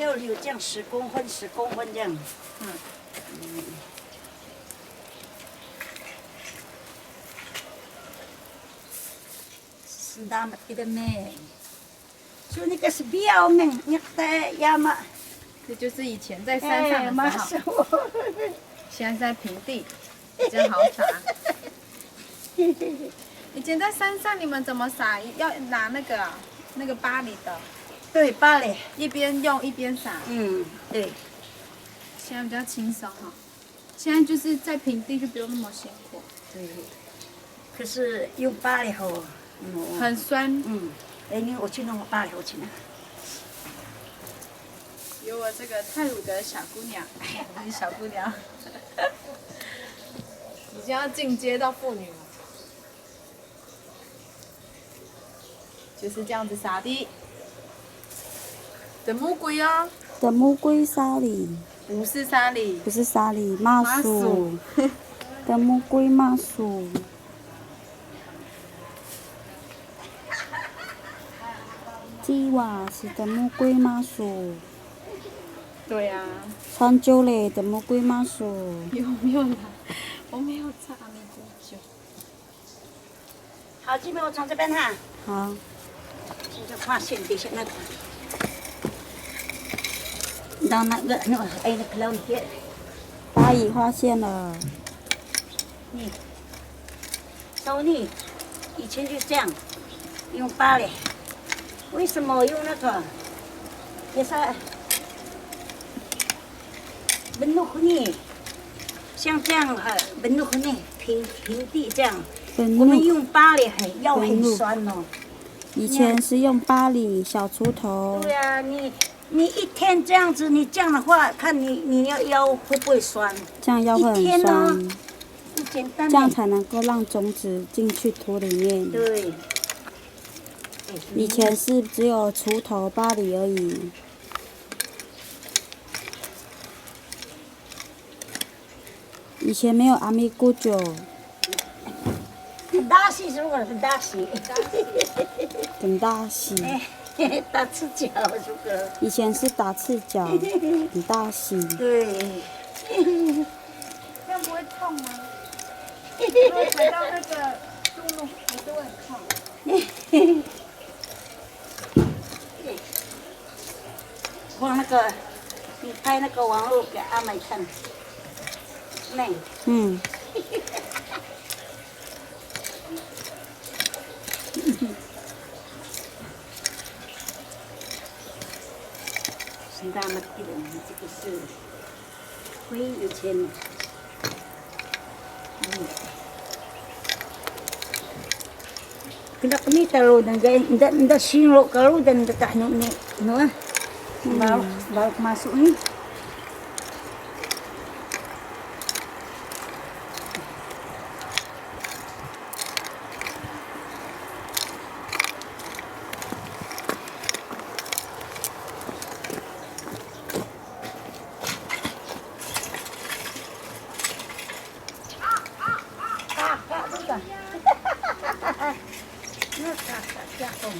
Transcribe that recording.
要留这样10公分，10公分这样。Sedap kita meh. So ni kasi biao meng nyakta yama. 这就是以前在山上的时候，现在在平地，比较好撒。以前在山上你们怎么撒？要拿那个那个巴黎的，对，巴黎，一边用一边撒。对。现在比较轻松哈，现在就是在平地就不用那么辛苦。对。可是用巴黎后，很酸。哎，我去弄巴黎，我去拿。有我这个泰鲁的小姑娘，我是小姑娘，已经要进阶到妇女了，就是这样子撒的。等木龟啊，等木龟沙梨，不是沙梨，不是沙梨，麻薯，等木龟麻薯。鸡瓦是等木龟麻薯。对呀、川久嘞的木龟麻薯。有没有啦？我没有擦阿弥陀酒。好，这边我从这边哈。好。现在画线，底下那个。到那个哎，那个老铁。阿姨画线了。你，手里以前就这样，用巴黎。为什么用那个？也是。benuk ni， 像这样benuk ni， 平地这样。我们用巴黎腰很酸哦。以前是用巴黎小锄头。对啊，你一天这样子，你这样的话，看你腰会不会酸？这样腰会很酸。不简单。这样才能够让种子进去土里面。对。以前是只有锄头巴黎而已。以前没有阿米古酒。大西是不是大西？很大西。打赤脚这个。以前是打赤脚，很大西。对。这样不会痛吗？如果踩到那个路路，还是会很痛。我那个，你拍那个网络给阿美看。妹。是大嘛地的，这个是回以前。Kenapa ni taruh ndak singlok kalau dan dekat ni baru masuk ni. Kakak bukan. Kakak jatuh.